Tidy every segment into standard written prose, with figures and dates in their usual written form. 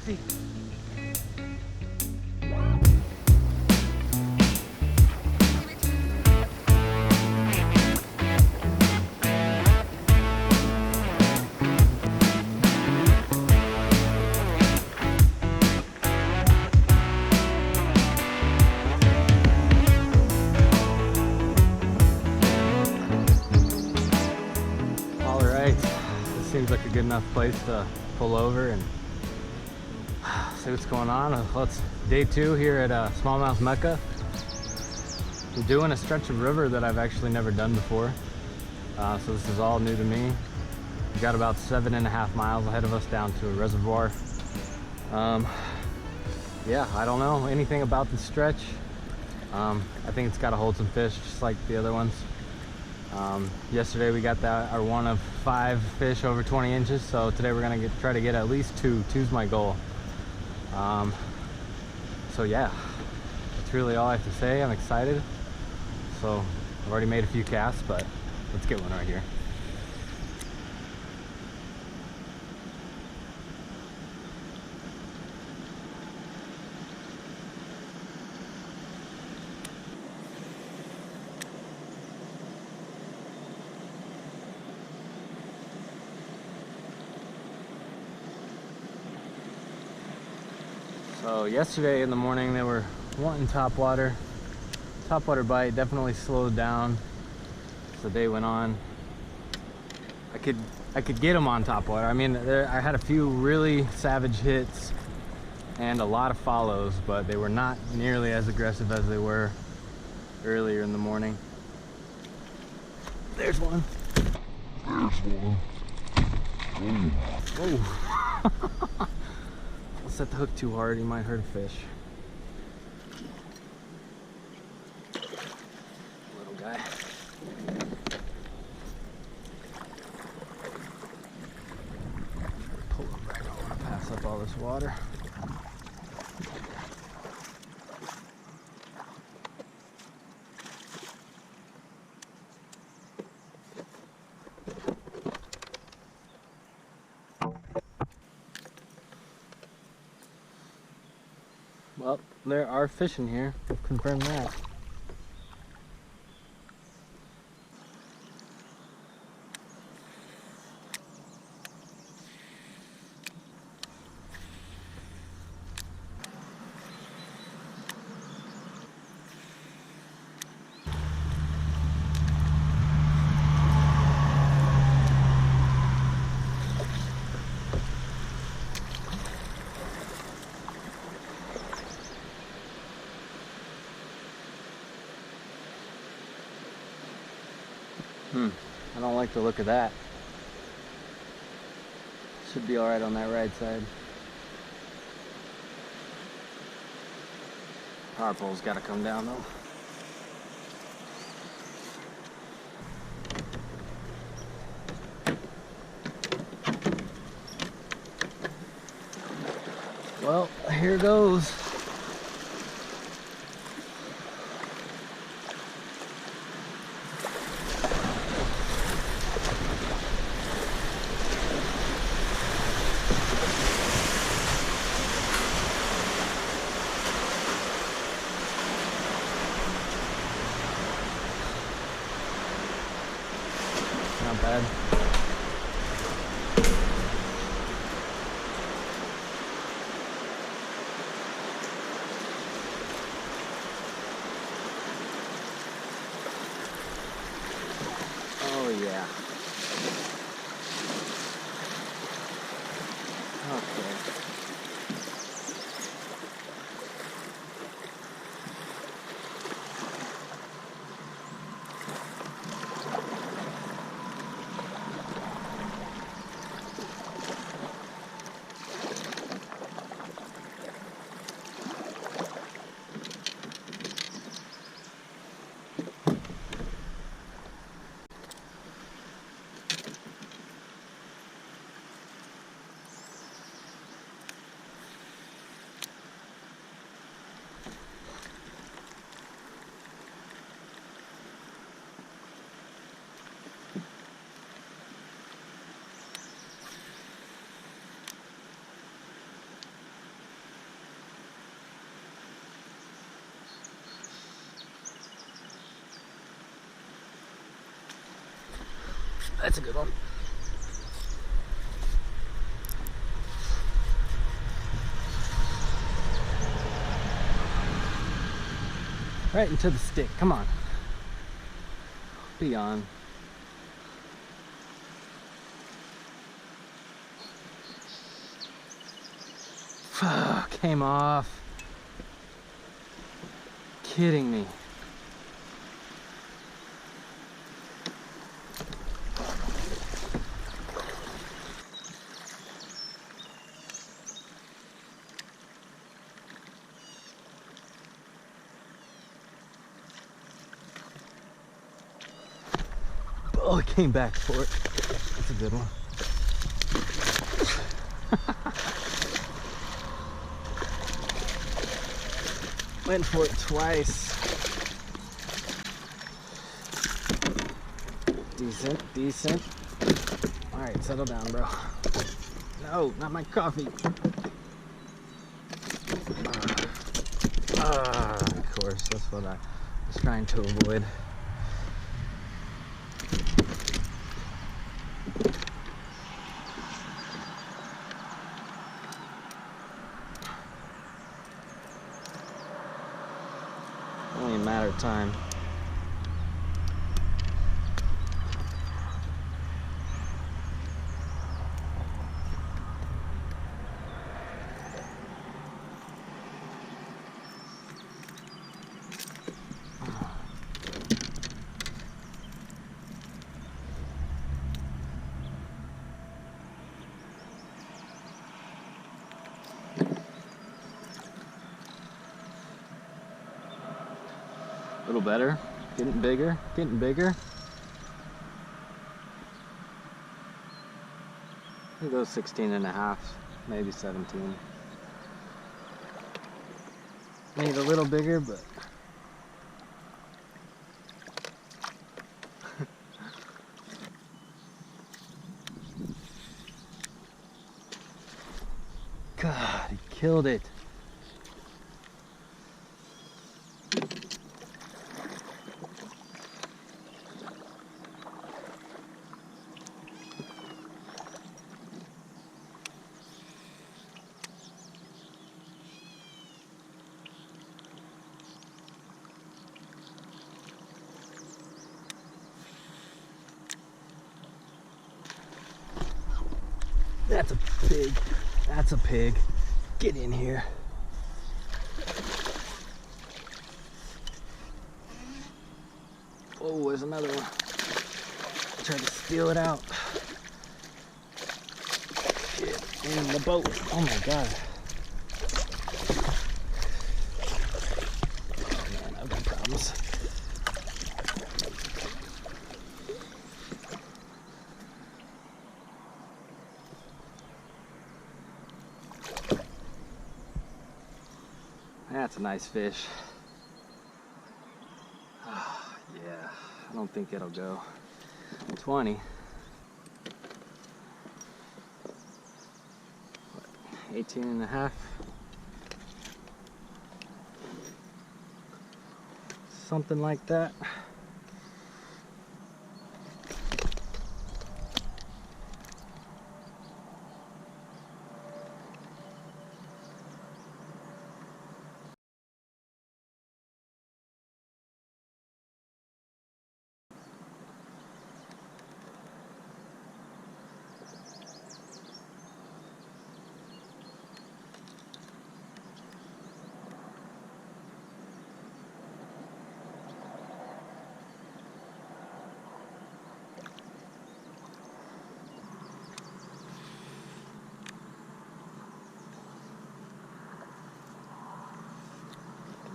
nasty. Seems like a good enough place to pull over and see what's going on. It's day 2 here at Smallmouth Mecca. We're doing a stretch of river that I've actually never done before, so this is all new to me. We've got about 7.5 miles ahead of us down to a reservoir. Yeah, I don't know anything about this stretch. I think it's got to hold some fish just like the other ones. Yesterday we got our one of 5 fish over 20 inches, so today we're gonna try to get at least 2. 2's my goal. So yeah, that's really all I have to say. I'm excited. So I've already made a few casts, but let's get one right here. So yesterday in the morning they were wanting topwater. Topwater bite definitely slowed down as the day went on. I could get them on topwater. I mean, I had a few really savage hits and a lot of follows, but they were not nearly as aggressive as they were earlier in the morning. There's one. Oh. Set the hook too hard, you might hurt a fish. Little guy. Pull him right. I don't want to pass up all this water. Well, there are fish in here. We've confirmed that. I don't like the look of that. Should be alright on that right side. Power pole's gotta come down though. Well, here goes. Not bad. Oh yeah. Okay. That's a good one. Right into the stick. Come on. Be on. Came off. Kidding me. Oh, it came back for it. That's a good one. Went for it twice. Decent, decent. All right, settle down, bro. No, not my coffee. Of course, that's what I was trying to avoid. Only a matter of time. A little better, getting bigger, getting bigger. It goes 16 and a half, maybe 17. Need a little bigger, but God, he killed it. That's a pig. That's a pig. Get in here. Oh, there's another one. Tried to steal it out. Shit, in the boat. Oh my God. Oh man, I've got problems. That's a nice fish. Yeah, I don't think it'll go. 20. What, 18 and a half. Something like that.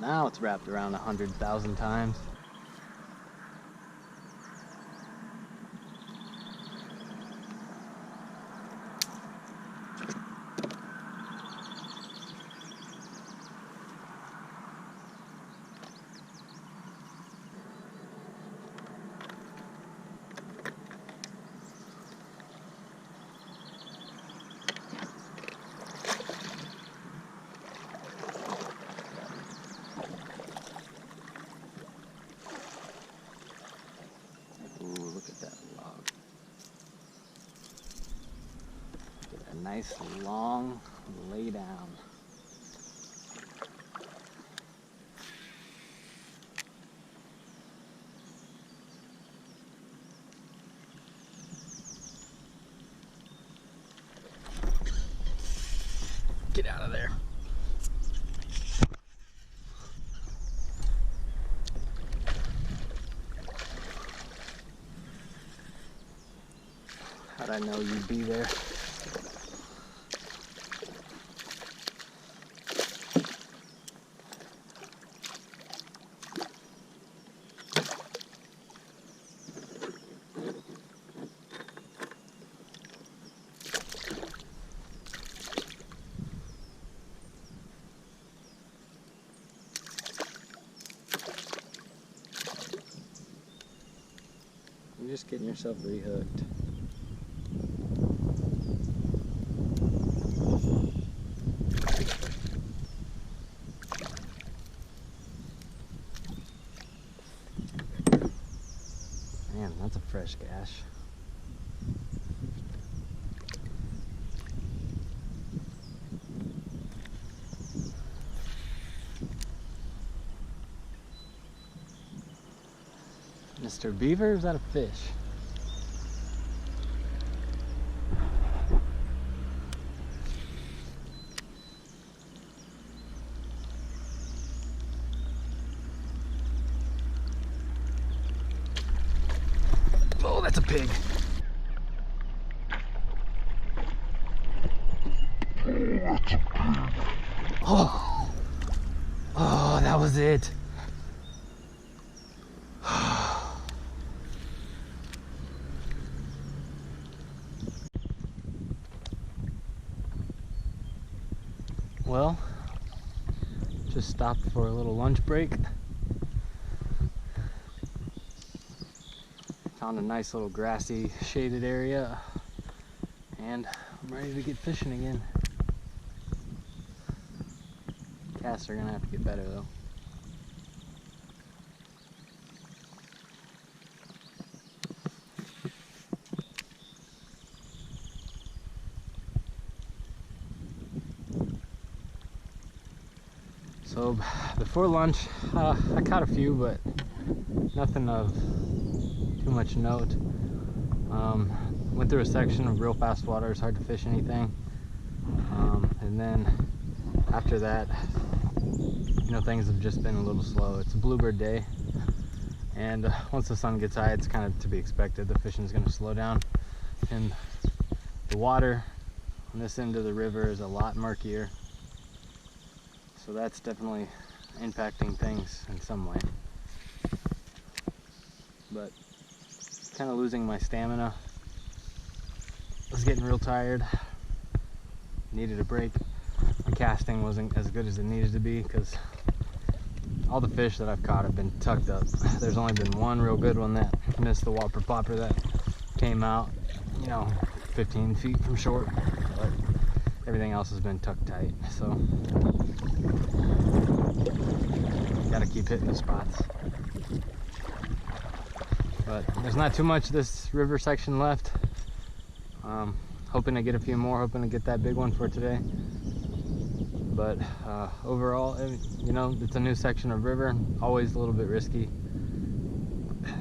Now it's wrapped around 100,000 times. Ooh, look at that log. A nice long lay down. Get out of there. How'd I know you'd be there? You're just getting yourself rehooked. Man, that's a fresh gash. Mr. Beaver, is that a fish? Oh, that's a pig. Oh, oh, that was it. Well, just stopped for a little lunch break. Found a nice little grassy, shaded area, and I'm ready to get fishing again. Casts are gonna have to get better though. So before lunch, I caught a few, but nothing of too much note. Went through a section of real fast water. It's hard to fish anything. And then after that, you know, things have just been a little slow. It's a bluebird day, and once the sun gets high, it's kind of to be expected. The fishing is going to slow down, and the water on this end of the river is a lot murkier. So that's definitely impacting things in some way. But kind of losing my stamina. I was getting real tired. Needed a break. My casting wasn't as good as it needed to be because all the fish that I've caught have been tucked up. There's only been one real good one that missed the whopper popper that came out, you know, 15 feet from shore. But everything else has been tucked tight. So gotta keep hitting the spots. But there's not too much of this river section left. Hoping to get a few more, hoping to get that big one for today. But overall, you know, it's a new section of river, always a little bit risky.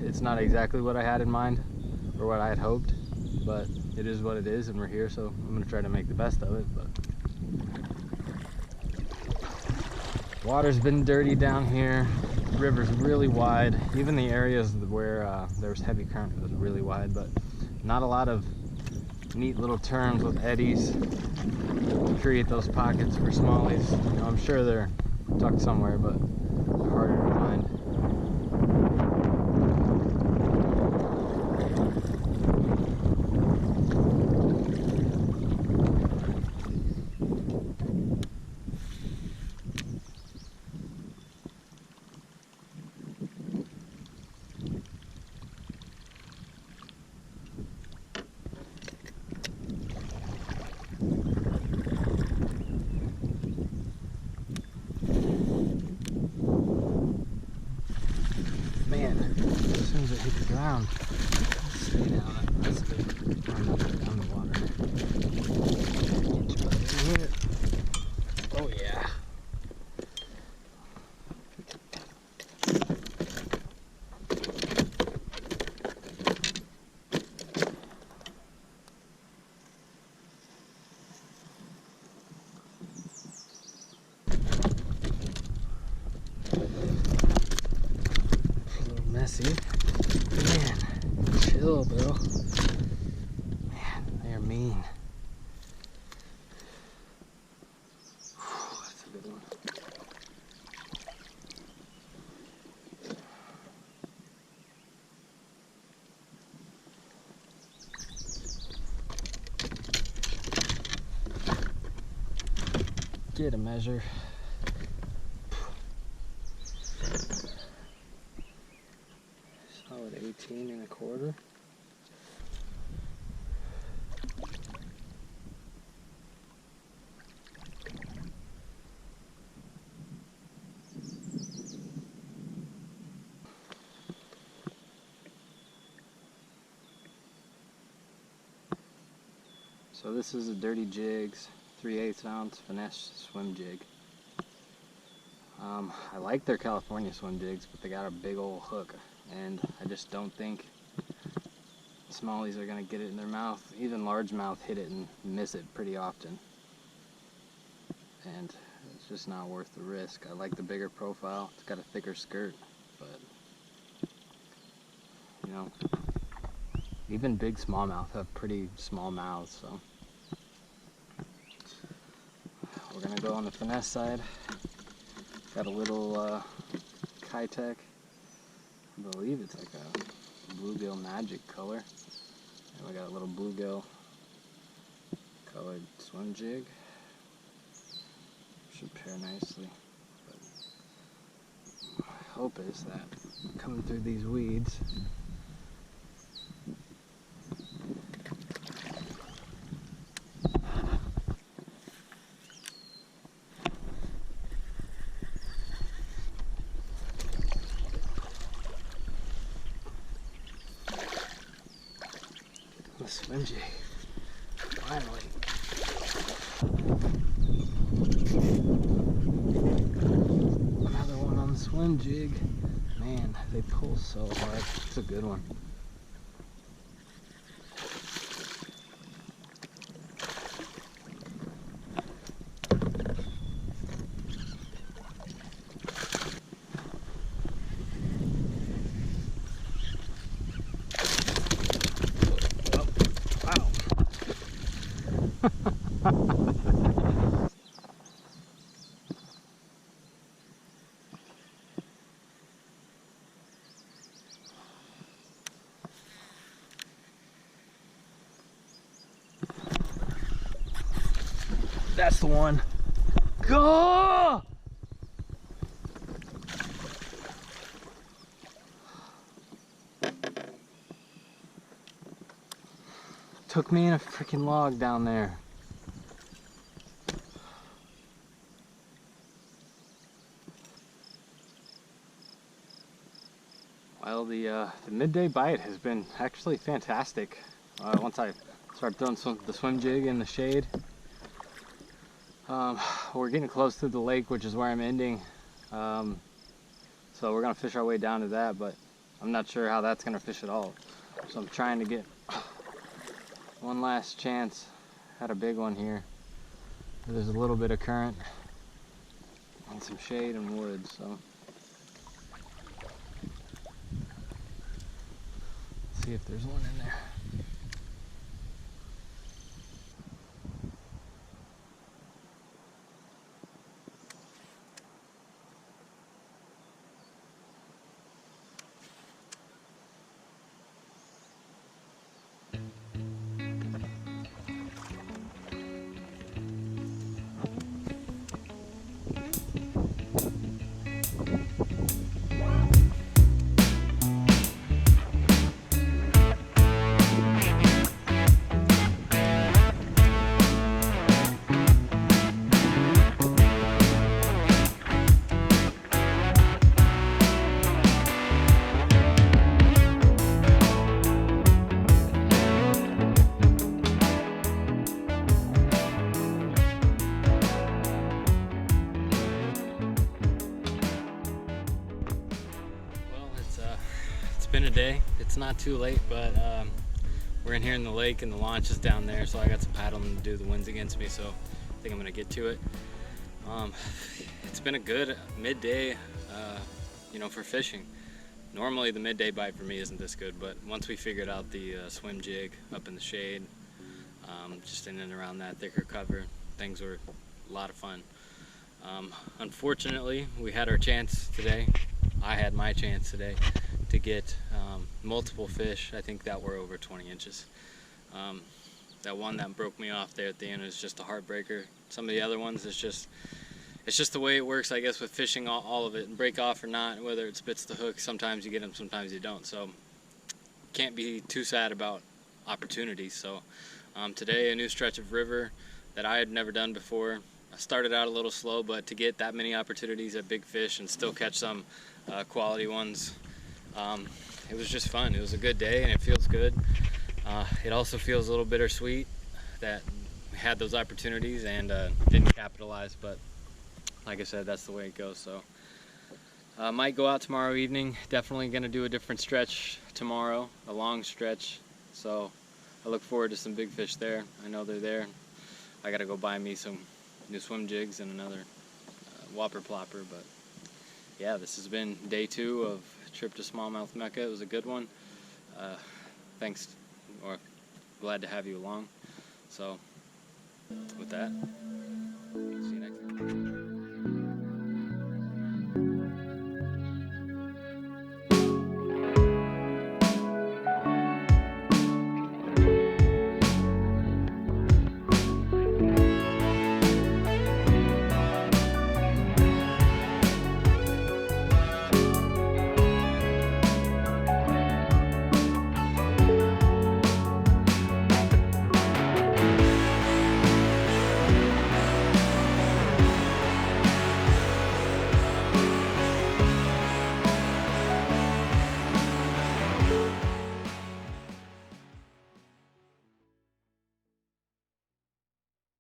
It's not exactly what I had in mind or what I had hoped, but it is what it is, and we're here, so I'm gonna try to make the best of it. But water's been dirty down here. The river's really wide. Even the areas where there was heavy current was really wide, but not a lot of neat little turns with eddies to create those pockets for smallies. You know, I'm sure they're tucked somewhere, but they're harder to find. Man, as soon as it hit the ground, stay down. That's good. Down the water. here. Oh yeah. A little messy. Man, chill, bro. Man, they are mean. That's a good one. Get a measure. Solid 18 and a quarter. So this is a Dirty Jigs 3/8 ounce finesse swim jig. I like their California swim jigs, but they got a big old hook, and I just don't think smallies are gonna get it in their mouth. Even largemouth hit it and miss it pretty often, and it's just not worth the risk. I like the bigger profile. It's got a thicker skirt, but you know, even big smallmouth have pretty small mouths, so we're gonna go on the finesse side. Got a little Kitech, I believe it's like a bluegill magic color, and we got a little bluegill colored swim jig. Should pair nicely, but my hope is that coming through these weeds, the swim jig, finally. Another one on the swim jig. Man, they pull so hard. It's a good one. That's the one. Go! Took me in a freaking log down there. Well, the midday bite has been actually fantastic. Once I start throwing the swim jig in the shade. We're getting close to the lake, which is where I'm ending. So we're gonna fish our way down to that, but I'm not sure how that's gonna fish at all. So I'm trying to get one last chance at a big one here. There's a little bit of current and some shade and wood, so let's see if there's one in there. midday. It's not too late, but we're in here in the lake and the launch is down there, so I got some paddling to do. The wind's against me, so I think I'm gonna get to it. It's been a good midday, for fishing. Normally the midday bite for me isn't this good, but once we figured out the swim jig up in the shade, just in and around that thicker cover, things were a lot of fun. Unfortunately, we had our chance today. I had my chance today to get multiple fish, I think that were over 20 inches. That one that broke me off there at the end is just a heartbreaker. Some of the other ones, it's just the way it works, I guess, with fishing, all of it, and break off or not, whether it spits the hook, sometimes you get them, sometimes you don't. So can't be too sad about opportunities. So today, a new stretch of river that I had never done before. I started out a little slow, but to get that many opportunities at big fish and still catch some quality ones, it was just fun. It was a good day, and it feels good. It also feels a little bittersweet that we had those opportunities and didn't capitalize, but like I said, that's the way it goes. So might go out tomorrow evening. Definitely going to do a different stretch tomorrow, a long stretch. So I look forward to some big fish there. I know they're there. I got to go buy me some new swim jigs and another whopper plopper. But yeah, this has been day 2 of trip to smallmouth Mecca. It was a good one. Thanks, or glad to have you along. So with that, see you next time.